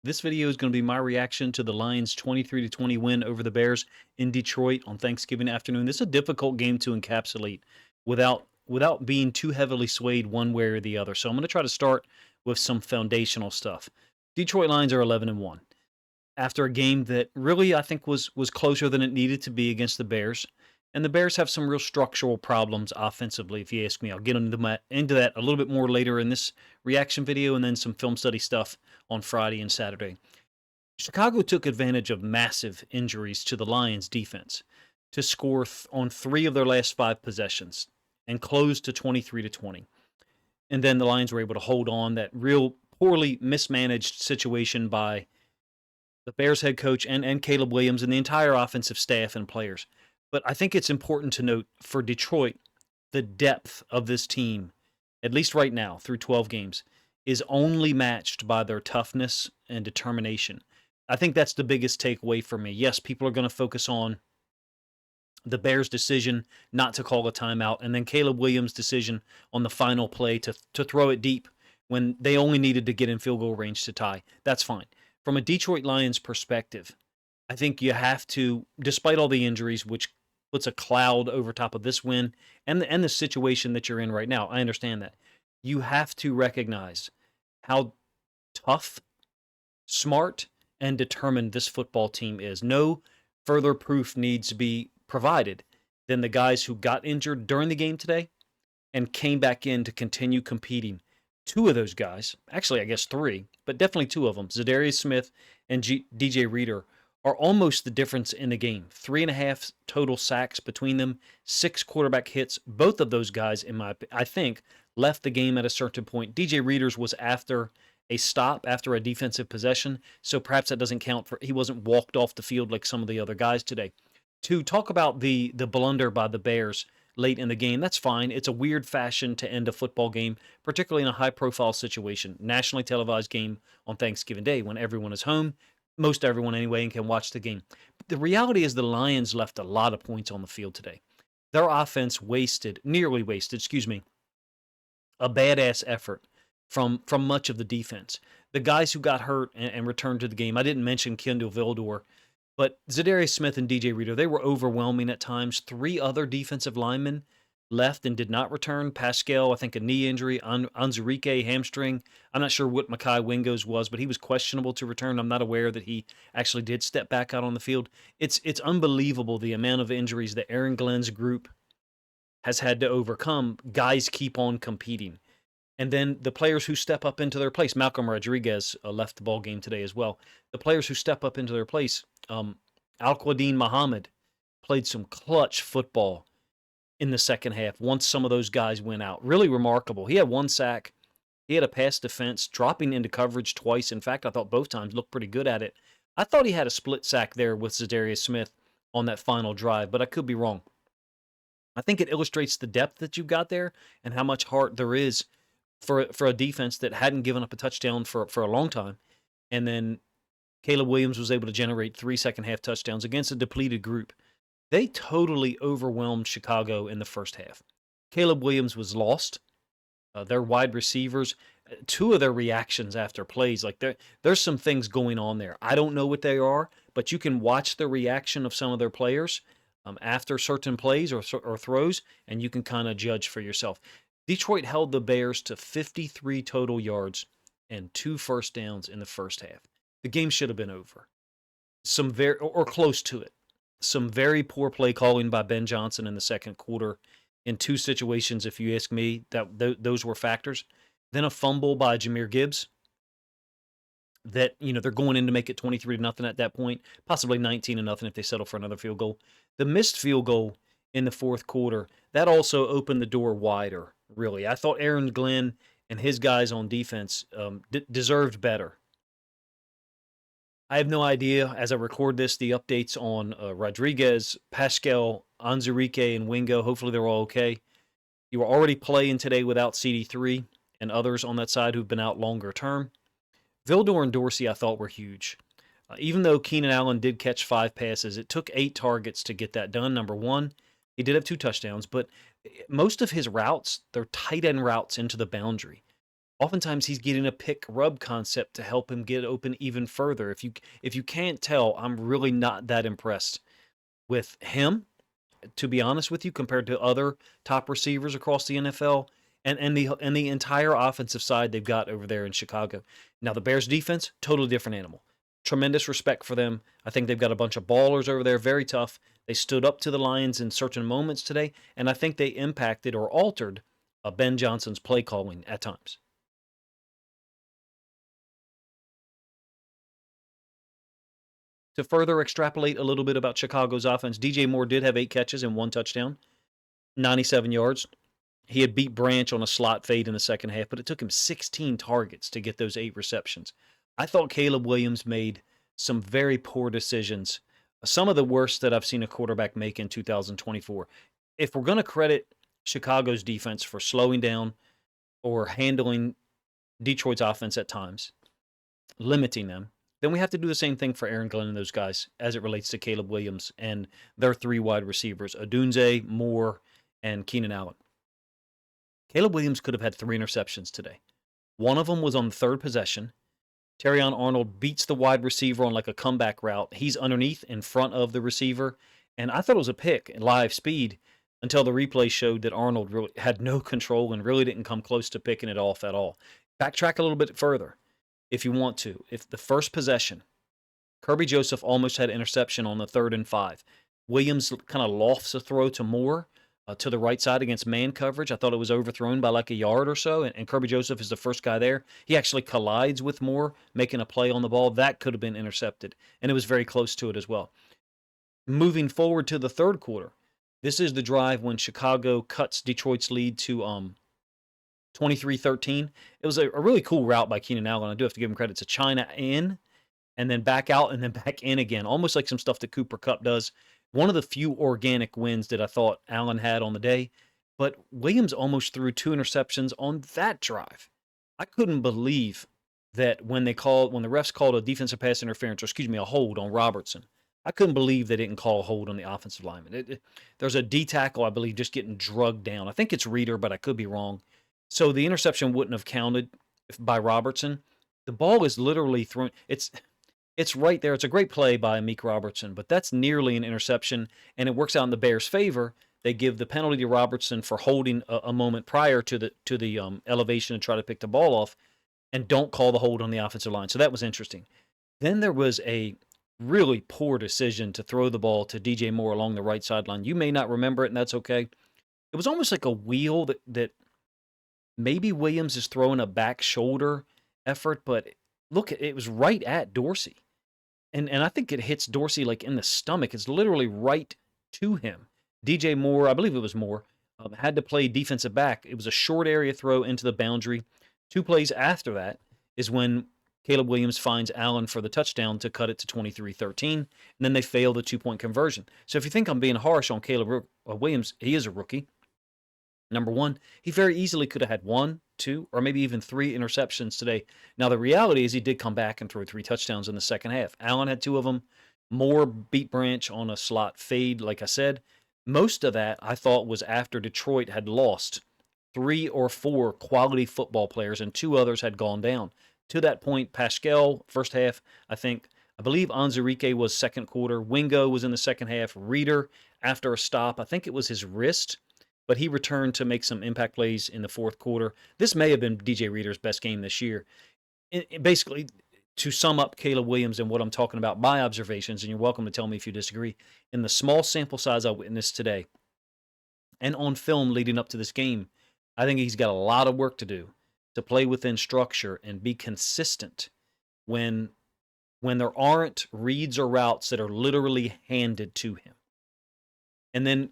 This video is going to be my reaction to the Lions' 23-20 win over the Bears in Detroit on Thanksgiving afternoon. This is a difficult game to encapsulate without being too heavily swayed one way or the other. So I'm going to try to start with some foundational stuff. Detroit Lions are 11-1 after a game that really I think was closer than it needed to be against the Bears. And the Bears have some real structural problems offensively, if you ask me. I'll get into that a little bit more later in this reaction video and then some film study stuff on Friday and Saturday. Chicago took advantage of massive injuries to the Lions defense to score on 3 of their last 5 possessions and close to 23-20. And then the Lions were able to hold on that real poorly mismanaged situation by the Bears head coach and Caleb Williams and the entire offensive staff and players. But I think it's important to note for Detroit, the depth of this team, at least right now through 12 games, is only matched by their toughness and determination. I think that's the biggest takeaway for me. Yes, people are going to focus on the Bears' decision not to call a timeout, and then Caleb Williams' decision on the final play to throw it deep when they only needed to get in field goal range to tie. That's fine. From a Detroit Lions perspective, I think you have to, despite all the injuries, which puts a cloud over top of this win and the situation that you're in right now. I understand that. You have to recognize how tough, smart, and determined this football team is. No further proof needs to be provided than the guys who got injured during the game today and came back in to continue competing. 2 of those guys, actually I guess 3, but definitely 2 of them, Za'Darius Smith and DJ Reader, are almost the difference in the game. 3.5 total sacks between them, 6 quarterback hits. Both of those guys, I think, left the game at a certain point. DJ Reader's was after a stop, after a defensive possession, so perhaps that doesn't count for. He wasn't walked off the field like some of the other guys today. To talk about the blunder by the Bears late in the game, that's fine. It's a weird fashion to end a football game, particularly in a high-profile situation. Nationally televised game on Thanksgiving Day when everyone is home, most everyone anyway, and can watch the game. But the reality is the Lions left a lot of points on the field today. Their offense nearly wasted, a badass effort from much of the defense. The guys who got hurt and returned to the game, I didn't mention Kendall Vildor, but Za'Darius Smith and DJ Reader, they were overwhelming at times. 3 other defensive linemen left and did not return. Pascal, I think a knee injury. Onwuzurike, hamstring. I'm not sure what Mekhi Wingo's was, but he was questionable to return. I'm not aware that he actually did step back out on the field. It's unbelievable the amount of injuries that Aaron Glenn's group has had to overcome. Guys keep on competing. And then the players who step up into their place, Malcolm Rodriguez left the ball game today as well. The players who step up into their place, Al-Quadin Muhammad played some clutch football in the second half once some of those guys went out. Really remarkable. He had 1 sack. He had a pass defense, dropping into coverage twice. In fact, I thought both times looked pretty good at it. I thought he had a split sack there with Za'Darius Smith on that final drive, but I could be wrong. I think it illustrates the depth that you've got there and how much heart there is for a defense that hadn't given up a touchdown for a long time. And then Caleb Williams was able to generate 3 second-half touchdowns against a depleted group. They totally overwhelmed Chicago in the first half. Caleb Williams was lost. Their wide receivers, 2 of their reactions after plays, like there's some things going on there. I don't know what they are, but you can watch the reaction of some of their players after certain plays or throws, and you can kind of judge for yourself. Detroit held the Bears to 53 total yards and 2 first downs in the first half. The game should have been over. Or close to it. Some very poor play calling by Ben Johnson in the second quarter in 2 situations, if you ask me, those were factors. Then a fumble by Jahmyr Gibbs that, they're going in to make it 23-0 at that point, possibly 19-0 if they settle for another field goal. The missed field goal in the fourth quarter, that also opened the door wider, really. I thought Aaron Glenn and his guys on defense deserved better. I have no idea, as I record this, the updates on Rodriguez, Pascal, Onwuzurike, and Wingo. Hopefully they're all okay. You were already playing today without CD3 and others on that side who've been out longer term. Vildor and Dorsey, I thought, were huge. Even though Keenan Allen did catch 5 passes, it took 8 targets to get that done. Number 1, he did have 2 touchdowns, but most of his routes, they're tight end routes into the boundary. oftentimes he's getting a pick rub concept to help him get open even further. If you can't tell, I'm really not that impressed with him, to be honest with you, compared to other top receivers across the NFL and the entire offensive side they've got over there in Chicago. Now the Bears defense, totally different animal. Tremendous respect for them. I think they've got a bunch of ballers over there, very tough. They stood up to the Lions in certain moments today, and I think they impacted or altered Ben Johnson's play calling at times. To further extrapolate a little bit about Chicago's offense, DJ Moore did have 8 catches and 1 touchdown, 97 yards. He had beat Branch on a slot fade in the second half, but it took him 16 targets to get those 8 receptions. I thought Caleb Williams made some very poor decisions, some of the worst that I've seen a quarterback make in 2024. If we're going to credit Chicago's defense for slowing down or handling Detroit's offense at times, limiting them, then we have to do the same thing for Aaron Glenn and those guys as it relates to Caleb Williams and their 3 wide receivers, Odunze, Moore, and Keenan Allen. Caleb Williams could have had 3 interceptions today. One of them was on the third possession. Terrion Arnold beats the wide receiver on like a comeback route. He's underneath in front of the receiver, and I thought it was a pick in live speed until the replay showed that Arnold really had no control and really didn't come close to picking it off at all. Backtrack a little bit further if you want to. If the first possession, Kirby Joseph almost had an interception on the 3rd and 5. Williams kind of lofts a throw to Moore to the right side against man coverage. I thought it was overthrown by like a yard or so, and Kirby Joseph is the first guy there. He actually collides with Moore, making a play on the ball. That could have been intercepted, and it was very close to it as well. Moving forward to the third quarter, this is the drive when Chicago cuts Detroit's lead to 23-13. It was a really cool route by Keenan Allen. I do have to give him credit to China in, and then back out, and then back in again, almost like some stuff that Cooper Kupp does. One of the few organic wins that I thought Allen had on the day, but Williams almost threw 2 interceptions on that drive. I couldn't believe that when the refs called a defensive pass interference, or a hold on Robertson, I couldn't believe they didn't call a hold on the offensive lineman. There's a D tackle, I believe, just getting drugged down. I think it's Reeder, but I could be wrong. So the interception wouldn't have counted by Robertson. The ball is literally thrown. It's right there. It's a great play by Meek Robertson, but that's nearly an interception, and it works out in the Bears' favor. They give the penalty to Robertson for holding a moment prior to the elevation to try to pick the ball off, and don't call the hold on the offensive line. So that was interesting. Then there was a really poor decision to throw the ball to DJ Moore along the right sideline. You may not remember it, and that's okay. It was almost like a wheel that maybe Williams is throwing a back shoulder effort, but look, it was right at Dorsey. And I think it hits Dorsey like in the stomach. It's literally right to him. DJ Moore, I believe it was Moore, had to play defensive back. It was a short area throw into the boundary. 2 plays after that is when Caleb Williams finds Allen for the touchdown to cut it to 23-13, and then they fail the 2-point conversion. So if you think I'm being harsh on Caleb Williams, he is a rookie. Number one, he very easily could have had 1, 2, or maybe even 3 interceptions today. Now, the reality is he did come back and throw 3 touchdowns in the second half. Allen had 2 of them. Moore beat Branch on a slot fade, like I said. Most of that, I thought, was after Detroit had lost 3 or 4 quality football players, and 2 others had gone down. To that point, Pascal, first half, I believe Onwuzurike was second quarter. Wingo was in the second half. Reeder, after a stop, I think it was his wrist, but he returned to make some impact plays in the fourth quarter. This may have been DJ Reeder's best game this year. Basically, to sum up Caleb Williams and what I'm talking about, my observations, and you're welcome to tell me if you disagree, in the small sample size I witnessed today and on film leading up to this game, I think he's got a lot of work to do to play within structure and be consistent when there aren't reads or routes that are literally handed to him. And then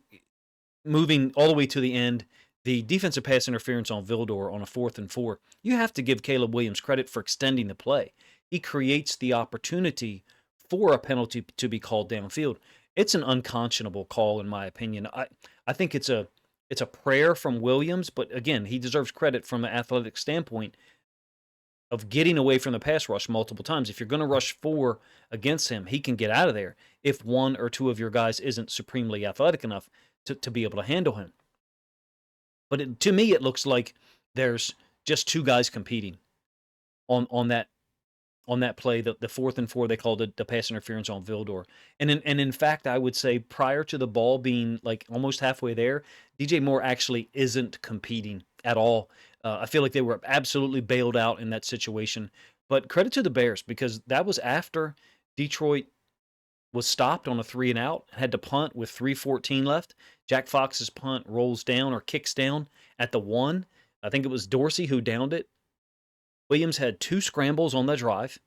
moving all the way to the end, the defensive pass interference on Vildor on a 4th and 4, you have to give Caleb Williams credit for extending the play. He creates the opportunity for a penalty to be called downfield. It's an unconscionable call, in my opinion. I think it's a prayer from Williams, but again, he deserves credit from an athletic standpoint of getting away from the pass rush multiple times. If you're going to rush 4 against him, he can get out of there if 1 or 2 of your guys isn't supremely athletic enough to be able to handle him. But to me, it looks like there's just two guys competing on that play, the 4th and 4, they called it the pass interference on Vildor. And in fact, I would say prior to the ball being like almost halfway there, DJ Moore actually isn't competing at all. I feel like they were absolutely bailed out in that situation. But credit to the Bears, because that was after Detroit was stopped on a 3 and out, had to punt with 3:14 left. Jack Fox's punt rolls down or kicks down at the 1. I think it was Dorsey who downed it. Williams had 2 scrambles on the drive.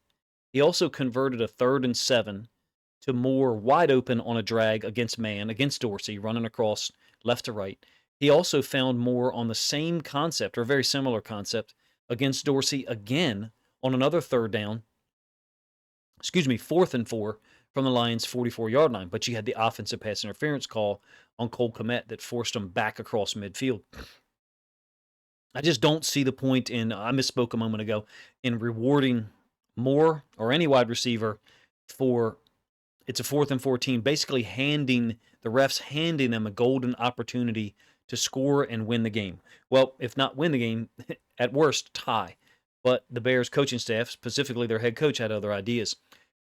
He also converted a 3rd and 7 to Moore wide open on a drag against Dorsey, running across left to right. He also found Moore on the same concept, or very similar concept, against Dorsey again on another 4th and 4 from the Lions' 44-yard line. But you had the offensive pass interference call on Cole Kmet that forced him back across midfield. I just don't see the point in, I misspoke a moment ago, in rewarding Moore or any wide receiver for, it's a 4th and 14, basically the refs handing them a golden opportunity to score and win the game. Well, if not win the game, at worst, tie. But the Bears coaching staff, specifically their head coach, had other ideas.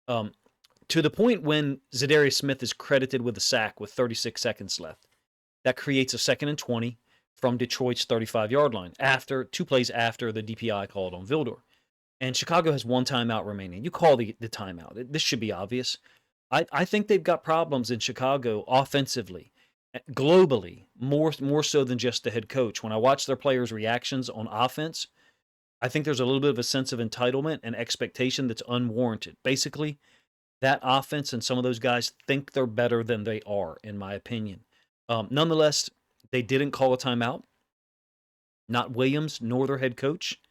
To the point when Za'Darius Smith is credited with a sack with 36 seconds left. That creates a 2nd and 20 from Detroit's 35-yard line, 2 plays after the DPI called on Vildor. And Chicago has 1 timeout remaining. You call the timeout. This should be obvious. I think they've got problems in Chicago offensively, globally, more so than just the head coach. When I watch their players' reactions on offense, I think there's a little bit of a sense of entitlement and expectation that's unwarranted. Basically, that offense and some of those guys think they're better than they are, in my opinion. Nonetheless, they didn't call a timeout. Not Williams nor their head coach.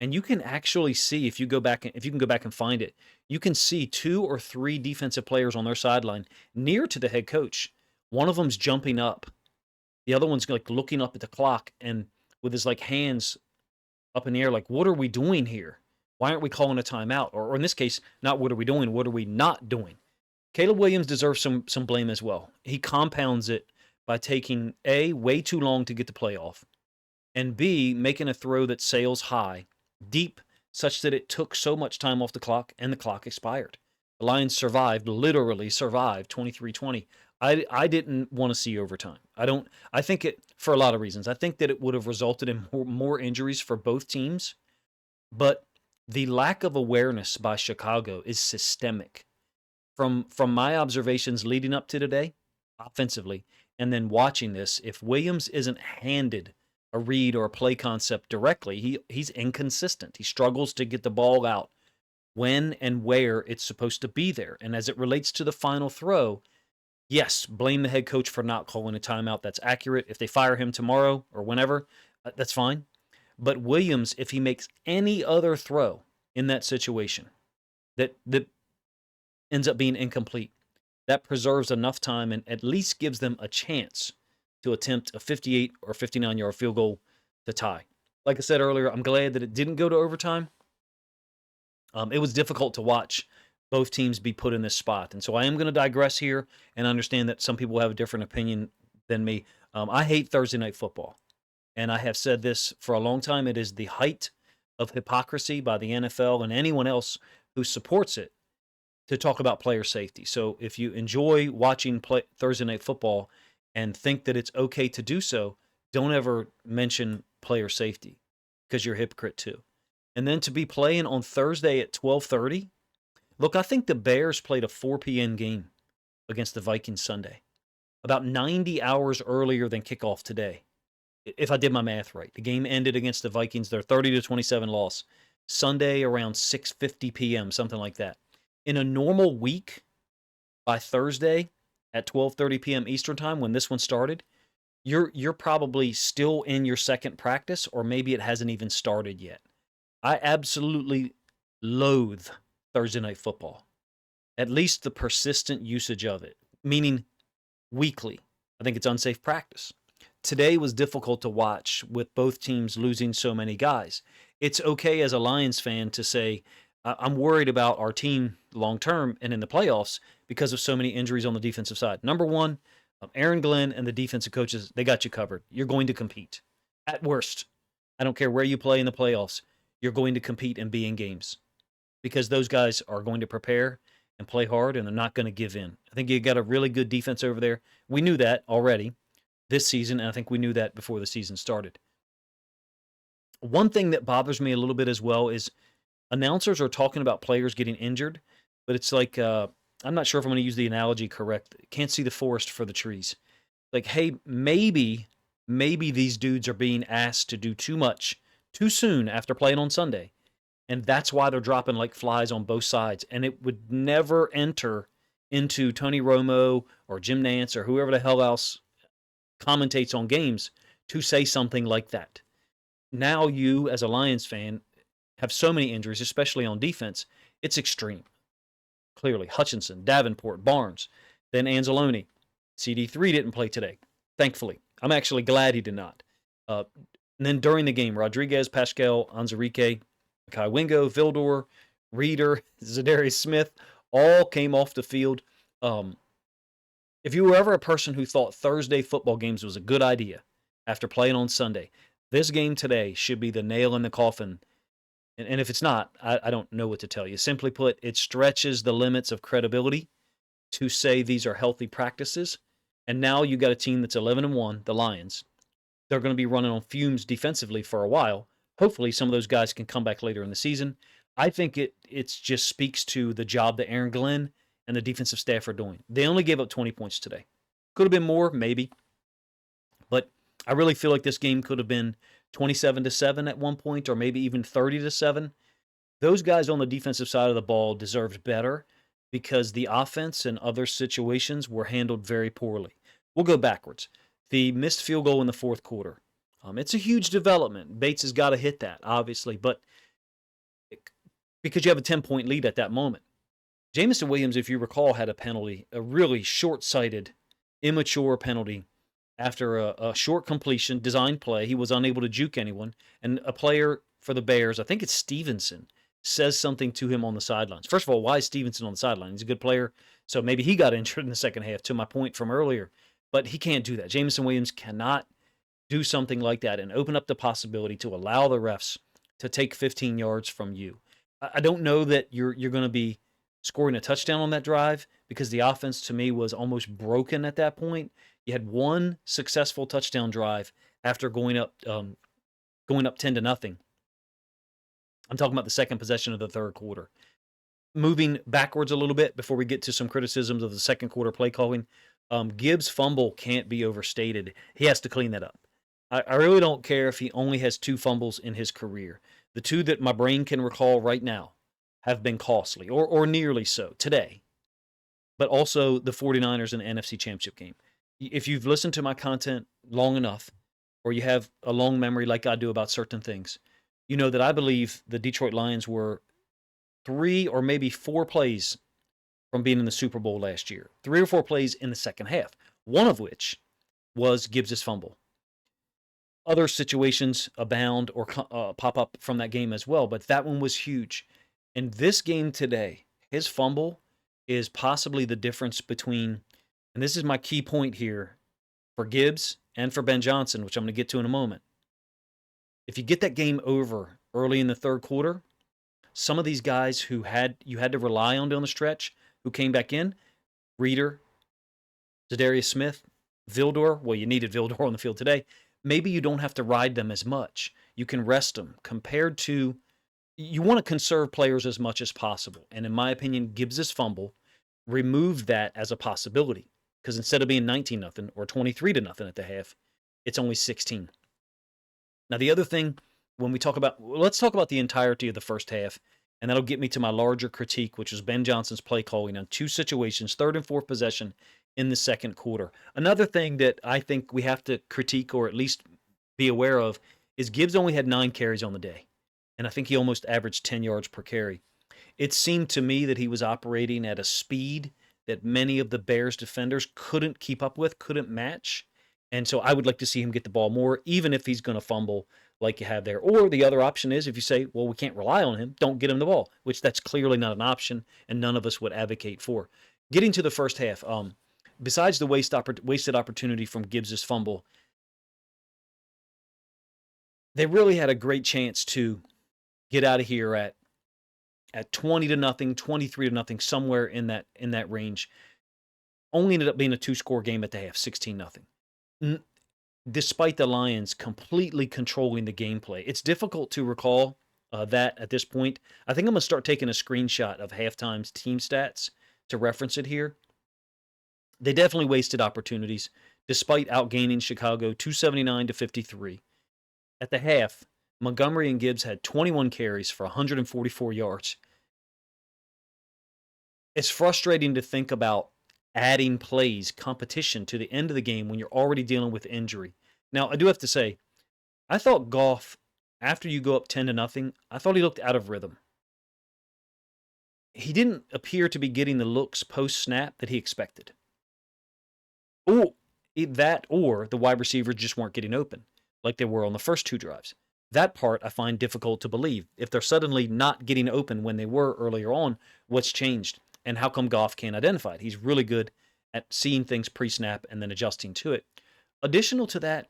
And you can actually see, if you can go back and find it, you can see 2 or 3 defensive players on their sideline near to the head coach. One of them's jumping up. The other one's like looking up at the clock and with his like hands up in the air, like, what are we doing here? Why aren't we calling a timeout? Or in this case, not what are we doing, what are we not doing? Caleb Williams deserves some blame as well. He compounds it by taking A, way too long to get the play off, and B, making a throw that sails high, deep, such that it took so much time off the clock and the clock expired. The Lions literally survived 23-20. I didn't want to see overtime. I think it, for a lot of reasons. I think that it would have resulted in more injuries for both teams, but the lack of awareness by Chicago is systemic. From my observations leading up to today, offensively, and then watching this, if Williams isn't handed a read or a play concept directly, he's inconsistent. He struggles to get the ball out when and where it's supposed to be there. And as it relates to the final throw, yes, blame the head coach for not calling a timeout. That's accurate. If they fire him tomorrow or whenever, that's fine. But Williams, if he makes any other throw in that situation that ends up being incomplete, that preserves enough time and at least gives them a chance to attempt a 58 or 59-yard field goal to tie. Like I said earlier, I'm glad that it didn't go to overtime. It was difficult to watch both teams be put in this spot. And so I am going to digress here and understand that some people have a different opinion than me. I hate Thursday night football. And I have said this for a long time. It is the height of hypocrisy by the NFL and anyone else who supports it to talk about player safety. So if you enjoy watching Thursday night football and think that it's okay to do so, don't ever mention player safety because you're a hypocrite too. And then to be playing on Thursday at 12:30, look, I think the Bears played a 4 p.m. game against the Vikings Sunday, about 90 hours earlier than kickoff today, if I did my math right. The game ended against the Vikings, their 30-27 loss, Sunday around 6:50 p.m., something like that. In a normal week, by Thursday at 12:30 p.m. Eastern time, when this one started, you're probably still in your second practice, or maybe it hasn't even started yet. I absolutely loathe Thursday night football, at least the persistent usage of it, meaning weekly. I think it's unsafe practice. Today was difficult to watch with both teams losing so many guys. It's okay as a Lions fan to say, I'm worried about our team long-term and in the playoffs because of so many injuries on the defensive side. Number one, Aaron Glenn and the defensive coaches, they got you covered. You're going to compete. At worst. I don't care where you play in the playoffs. You're going to compete and be in games because those guys are going to prepare and play hard, and they're not going to give in. I think you got a really good defense over there. We knew that already this season, and I think we knew that before the season started. One thing that bothers me a little bit as well is announcers are talking about players getting injured, but it's like I'm not sure if I'm going to use the analogy correct. Can't see the forest for the trees. Like, hey, maybe these dudes are being asked to do too much too soon after playing on Sunday, and that's why they're dropping like flies on both sides. And it would never enter into Tony Romo or Jim Nantz or whoever the hell else commentates on games to say something like that. Now you, as a Lions fan, have so many injuries, especially on defense. It's extreme. Clearly, Hutchinson, Davenport, Barnes, then Anzalone. CD3 didn't play today, thankfully. I'm actually glad he did not. And then during the game, Rodriguez, Pascal, Onwuzurike, Kai Wingo, Vildor, Reeder, Za'Darius Smith, all came off the field. If you were ever a person who thought Thursday football games was a good idea after playing on Sunday, this game today should be the nail in the coffin. And if it's not, I don't know what to tell you. Simply put, it stretches the limits of credibility to say these are healthy practices. And now you got a team that's 11-1, the Lions. They're going to be running on fumes defensively for a while. Hopefully some of those guys can come back later in the season. I think it just speaks to the job that Aaron Glenn and the defensive staff are doing. They only gave up 20 points today. Could have been more, maybe. But I really feel like this game could have been 27-7 at one point, or maybe even 30-7. Those guys on the defensive side of the ball deserved better because the offense and other situations were handled very poorly. We'll go backwards. The missed field goal in the fourth quarter. It's a huge development. Bates has got to hit that, obviously, but because you have a 10-point lead at that moment. Jameson Williams, if you recall, had a penalty, a really short-sighted, immature penalty after a short completion, design play. He was unable to juke anyone, and a player for the Bears, I think it's Stevenson, says something to him on the sidelines. First of all, why is Stevenson on the sideline? He's a good player, so maybe he got injured in the second half, to my point from earlier. But he can't do that. Jameson Williams cannot do something like that and open up the possibility to allow the refs to take 15 yards from you. I don't know that you're going to be scoring a touchdown on that drive because the offense, to me, was almost broken at that point. You had one successful touchdown drive after going up 10-0. I'm talking about the second possession of the third quarter. Moving backwards a little bit before we get to some criticisms of the second quarter play calling, Gibbs' fumble can't be overstated. He has to clean that up. I really don't care if he only has 2 fumbles in his career. The 2 that my brain can recall right now have been costly, or nearly so, today. But also the 49ers in the NFC Championship game. If you've listened to my content long enough, or you have a long memory like I do about certain things, you know that I believe the Detroit Lions were 3 or maybe 4 plays from being in the Super Bowl last year. 3 or 4 plays in the second half, one of which was Gibbs' fumble. Other situations abound or pop up from that game as well, but that one was huge. In this game today, his fumble is possibly the difference between, and this is my key point here, for Gibbs and for Ben Johnson, which I'm going to get to in a moment. If you get that game over early in the third quarter, some of these guys who you had to rely on down the stretch, who came back in, Reeder, Za'Darius Smith, Vildor, well, you needed Vildor on the field today. Maybe you don't have to ride them as much. You can rest them compared to, you want to conserve players as much as possible. And in my opinion, Gibbs' fumble removed that as a possibility because instead of being 19-0 or 23-0 at the half, it's only 16. Now, the other thing, when we talk about, let's talk about the entirety of the first half, and that'll get me to my larger critique, which is Ben Johnson's play calling on 2 situations, third and fourth possession in the second quarter. Another thing that I think we have to critique or at least be aware of is Gibbs only had 9 carries on the day, and I think he almost averaged 10 yards per carry. It seemed to me that he was operating at a speed that many of the Bears defenders couldn't keep up with, couldn't match. And so I would like to see him get the ball more, even if he's going to fumble like you have there. Or the other option is if you say, well, we can't rely on him, don't get him the ball, which that's clearly not an option and none of us would advocate for. Getting to the first half, besides the wasted opportunity from Gibbs' fumble, They really had a great chance to get out of here at 20 to nothing, 23 to nothing, somewhere in that range. Only ended up being a two-score game at the half, 16 nothing. Despite the Lions completely controlling the gameplay. It's difficult to recall that at this point. I think I'm going to start taking a screenshot of halftime's team stats to reference it here. They definitely wasted opportunities despite outgaining Chicago 279 to 53. At the half, Montgomery and Gibbs had 21 carries for 144 yards. It's frustrating to think about adding plays, competition to the end of the game when you're already dealing with injury. Now, I do have to say, I thought Goff, after you go up 10 to nothing, I thought he looked out of rhythm. He didn't appear to be getting the looks post-snap that he expected. Or the wide receivers just weren't getting open like they were on the first two drives. That part I find difficult to believe. If they're suddenly not getting open when they were earlier on, what's changed? And how come Goff can't identify it? He's really good at seeing things pre-snap and then adjusting to it. Additional to that,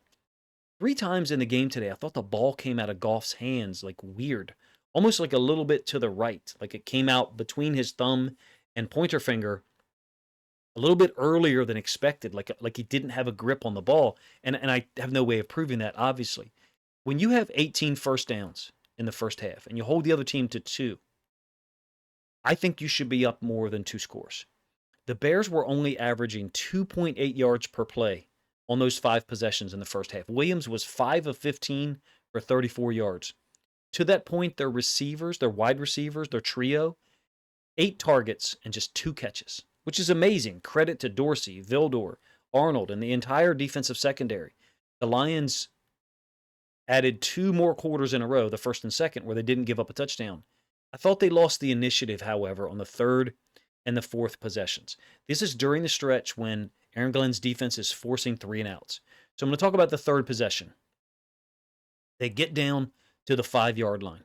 3 times in the game today, I thought the ball came out of Goff's hands like weird, almost like a little bit to the right, like it came out between his thumb and pointer finger a little bit earlier than expected, like he didn't have a grip on the ball. And I have no way of proving that, obviously. When you have 18 first downs in the first half and you hold the other team to 2, I think you should be up more than 2 scores. The Bears were only averaging 2.8 yards per play on those 5 possessions in the first half. Williams was 5 of 15 for 34 yards. To that point, their receivers, their wide receivers, their trio, 8 targets and just 2 catches, which is amazing. Credit to Dorsey, Vildor, Arnold, and the entire defensive secondary. The Lions added 2 more quarters in a row, the first and second, where they didn't give up a touchdown. I thought they lost the initiative, however, on the third and the fourth possessions. This is during the stretch when Aaron Glenn's defense is forcing 3 and outs. So I'm going to talk about the third possession. They get down to the 5-yard line.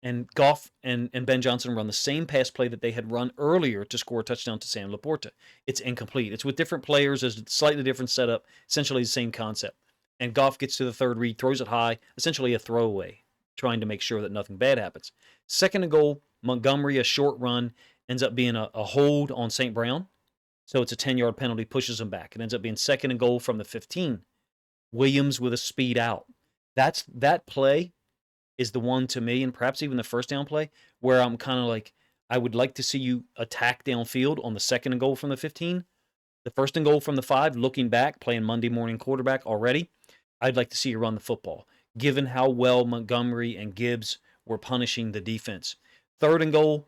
And Goff and Ben Johnson run the same pass play that they had run earlier to score a touchdown to Sam Laporta. It's incomplete. It's with different players. There's a slightly different setup, essentially the same concept. And Goff gets to the third read, throws it high, essentially a throwaway, trying to make sure that nothing bad happens. Second and goal, Montgomery, a short run, ends up being a hold on St. Brown. So it's a 10-yard penalty, pushes him back. It ends up being second and goal from the 15. Williams with a speed out. That play is the one to me, and perhaps even the first down play, where I'm kind of like, I would like to see you attack downfield on the second and goal from the 15. The first and goal from the 5, looking back, playing Monday morning quarterback already, I'd like to see you run the football, given how well Montgomery and Gibbs were punishing the defense. Third and goal,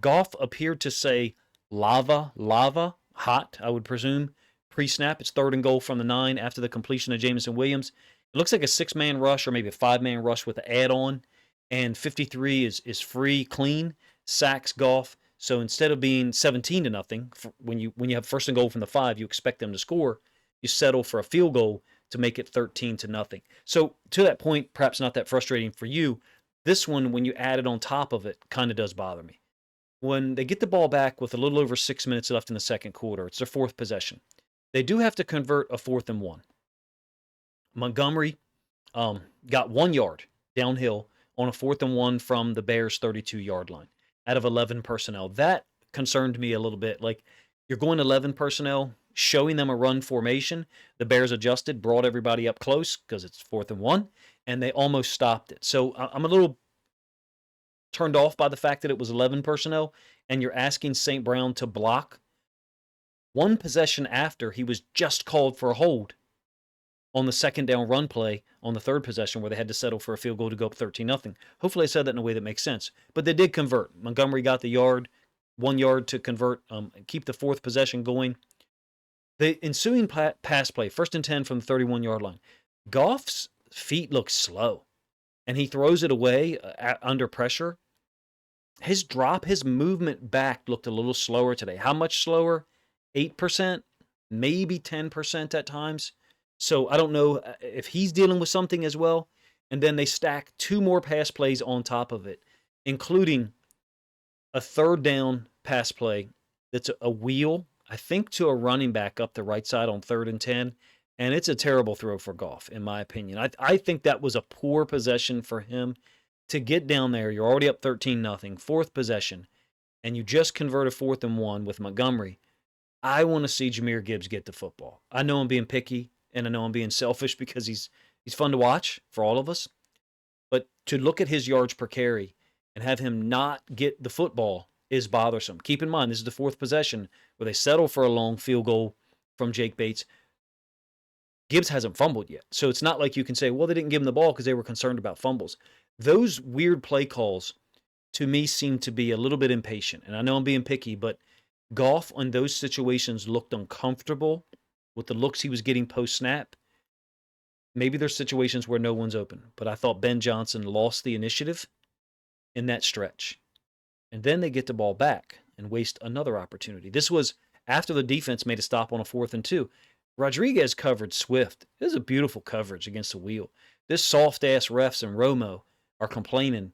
Goff appeared to say lava, hot, I would presume, pre-snap. It's third and goal from the 9 after the completion of Jameson Williams. It looks like a 6-man rush or maybe a 5-man rush with an add-on, and 53 is free, clean, sacks Goff. So instead of being 17 to nothing, when you have first and goal from the 5, you expect them to score. You settle for a field goal to make it 13 to nothing. So to that point, perhaps not that frustrating for you. This one, when you add it on top of it, kind of does bother me. When they get the ball back with a little over 6 minutes left in the second quarter, it's their 4th possession. They do have to convert a 4th and 1. Montgomery got 1 yard downhill on a 4th and 1 from the Bears' 32-yard line out of 11 personnel. That concerned me a little bit. Like, you're going 11 personnel, showing them a run formation. The Bears adjusted, brought everybody up close because it's 4th and 1, and they almost stopped it. So I'm a little turned off by the fact that it was 11 personnel, and you're asking St. Brown to block. One possession after, he was just called for a hold on the second down run play on the third possession where they had to settle for a field goal to go up 13-0. Hopefully I said that in a way that makes sense. But they did convert. Montgomery got the yard, 1 yard to convert, keep the 4th possession going. The ensuing pass play, 1st and 10 from the 31-yard line. Goff's feet look slow, and he throws it away under pressure. His movement back looked a little slower today. How much slower? 8%, maybe 10% at times. So I don't know if he's dealing with something as well. And then they stack 2 more pass plays on top of it, including a 3rd down pass play that's a wheel, I think, to a running back up the right side on 3rd and 10. And it's a terrible throw for Goff, in my opinion. I think that was a poor possession for him to get down there. You're already up 13-0, fourth possession, and you just convert a 4th and 1 with Montgomery. I want to see Jahmyr Gibbs get the football. I know I'm being picky, and I know I'm being selfish because he's fun to watch for all of us. But to look at his yards per carry and have him not get the football is bothersome. Keep in mind, this is the fourth possession where they settle for a long field goal from Jake Bates. Gibbs hasn't fumbled yet. So it's not like you can say, well, they didn't give him the ball because they were concerned about fumbles. Those weird play calls, to me, seem to be a little bit impatient. And I know I'm being picky, but Goff on those situations looked uncomfortable with the looks he was getting post-snap. Maybe there's situations where no one's open, but I thought Ben Johnson lost the initiative in that stretch. And then they get the ball back and waste another opportunity. This was after the defense made a stop on a 4th and 2. Rodriguez covered Swift. It was a beautiful coverage against the wheel. This soft-ass refs and Romo are complaining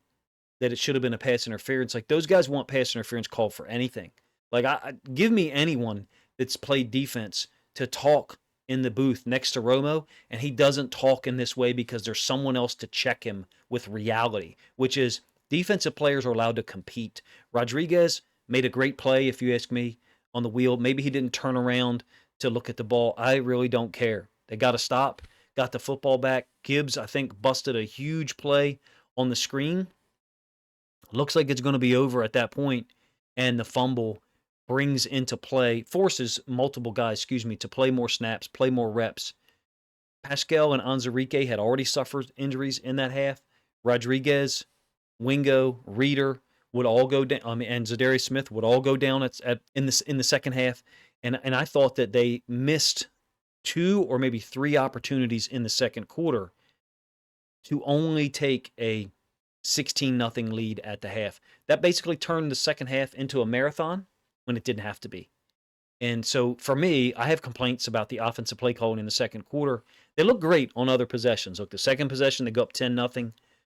that it should have been a pass interference. Like, those guys want pass interference called for anything. Like, give me anyone that's played defense to talk in the booth next to Romo, and he doesn't talk in this way because there's someone else to check him with reality, which is defensive players are allowed to compete. Rodriguez made a great play, if you ask me, on the wheel. Maybe he didn't turn around to look at the ball. I really don't care. They got to stop, got the football back. Gibbs, I think, busted a huge play on the screen. Looks like it's going to be over at that point, and the fumble brings into play, forces multiple guys, to play more snaps, play more reps. Pascal and Anzarike had already suffered injuries in that half. Rodriguez, Wingo, Reeder would all go down, and Za'Darius Smith would all go down in the second half. And I thought that they missed 2 or maybe 3 opportunities in the second quarter to only take a 16-0 lead at the half. That basically turned the second half into a marathon when it didn't have to be. And so for me, I have complaints about the offensive play calling in the second quarter. They look great on other possessions. Look, the second possession, they go up 10-0.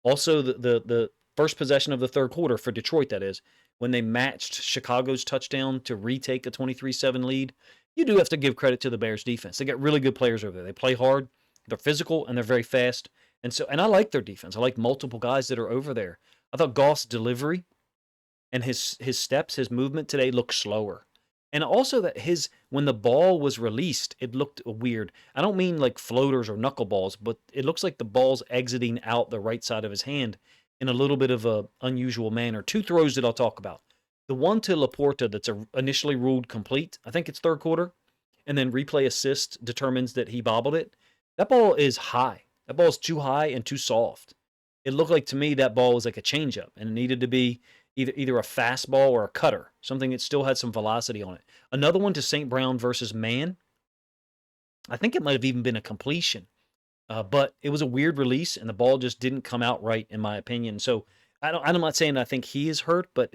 Also, the first possession of the third quarter for Detroit, that is, when they matched Chicago's touchdown to retake a 23-7 lead. You do have to give credit to the Bears defense. They got really good players over there. They play hard, they're physical, and they're very fast. And I like their defense. I like multiple guys that are over there. I thought Goff's delivery and his steps, his movement today looked slower. And also that when the ball was released, it looked weird. I don't mean like floaters or knuckleballs, but it looks like the ball's exiting out the right side of his hand in a little bit of a unusual manner. 2 throws that I'll talk about. The one to Laporta that's initially ruled complete, I think it's third quarter, and then replay assist determines that he bobbled it. That ball is high. That ball's too high and too soft. It looked like to me that ball was like a changeup, and it needed to be either a fastball or a cutter, something that still had some velocity on it. Another one to St. Brown versus Mann. I think it might have even been a completion, but it was a weird release, and the ball just didn't come out right, in my opinion. So I'm not saying I think he is hurt, but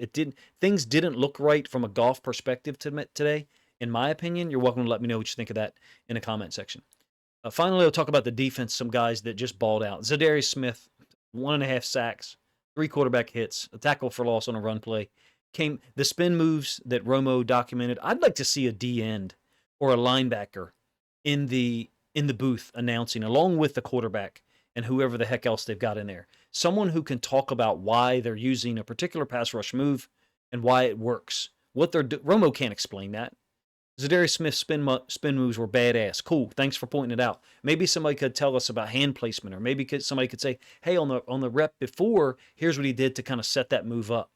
things didn't look right from a Goff perspective today, in my opinion. You're welcome to let me know what you think of that in the comment section. Finally, I'll talk about the defense, some guys that just balled out. Za'Darius Smith, 1.5 sacks, 3 quarterback hits, a tackle for loss on a run play. The spin moves that Romo documented. I'd like to see a D-end or a linebacker in the booth announcing, along with the quarterback and whoever the heck else they've got in there. Someone who can talk about why they're using a particular pass rush move and why it works. Romo can't explain that. Za'Darius Smith's spin moves were badass. Cool. Thanks for pointing it out. Maybe somebody could tell us about hand placement, or maybe somebody could say, hey, on the rep before, here's what he did to kind of set that move up.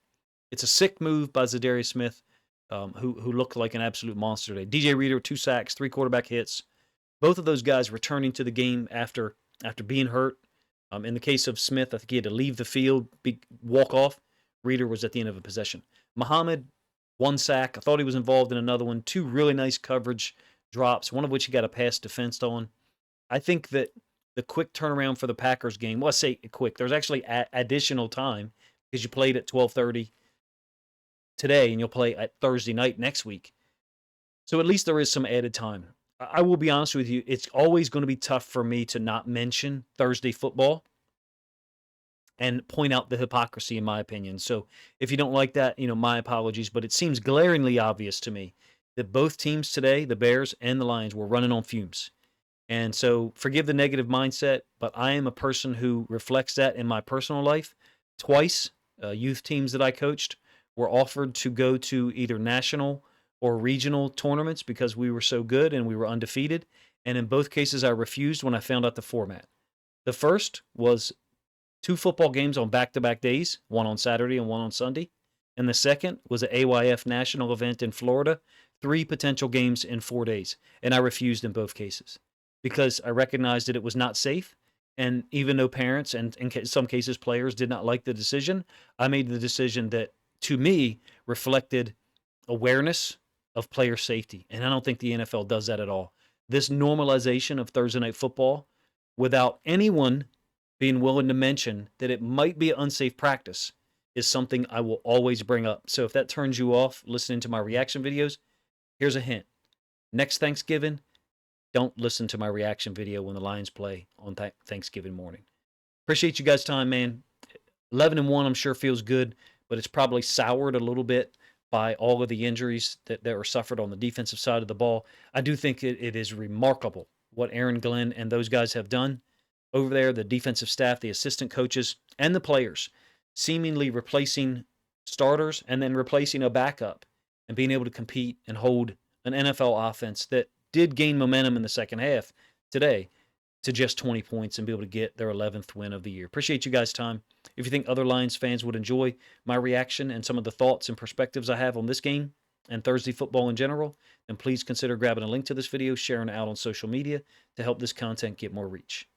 It's a sick move by Za'Darius Smith, who looked like an absolute monster today. DJ Reeder, 2 sacks, 3 quarterback hits. Both of those guys returning to the game after being hurt. In the case of Smith, I think he had to leave the field, walk off. Reeder was at the end of a possession. Muhammad, 1 sack. I thought he was involved in another one. 2 really nice coverage drops, one of which he got a pass defensed on. I think that the quick turnaround for the Packers game, well, I say quick, there's actually additional time because you played at 12:30 today and you'll play at Thursday night next week. So at least there is some added time. I will be honest with you, it's always going to be tough for me to not mention Thursday football and point out the hypocrisy, in my opinion. So if you don't like that, my apologies, but it seems glaringly obvious to me that both teams today, the Bears and the Lions, were running on fumes. And so forgive the negative mindset, but I am a person who reflects that in my personal life. Twice, youth teams that I coached were offered to go to either national or regional tournaments because we were so good and we were undefeated. And in both cases, I refused when I found out the format. The first was two football games on back to back days, one on Saturday and one on Sunday. And the second was an AYF national event in Florida, three potential games in 4 days. And I refused in both cases because I recognized that it was not safe. And even though parents and in some cases players did not like the decision, I made the decision that to me reflected awareness of player safety. And I don't think the NFL does that at all. This normalization of Thursday night football without anyone being willing to mention that it might be an unsafe practice is something I will always bring up. So if that turns you off listening to my reaction videos, here's a hint. Next Thanksgiving, don't listen to my reaction video when the Lions play on Thanksgiving morning. Appreciate you guys' time, man. 11-1, I'm sure feels good, but it's probably soured a little bit by all of the injuries that were suffered on the defensive side of the ball. I do think it is remarkable what Aaron Glenn and those guys have done over there, the defensive staff, the assistant coaches, and the players, seemingly replacing starters and then replacing a backup and being able to compete and hold an NFL offense that did gain momentum in the second half today to just 20 points and be able to get their 11th win of the year. Appreciate you guys' time. If you think other Lions fans would enjoy my reaction and some of the thoughts and perspectives I have on this game and Thursday football in general, then please consider grabbing a link to this video, sharing it out on social media to help this content get more reach.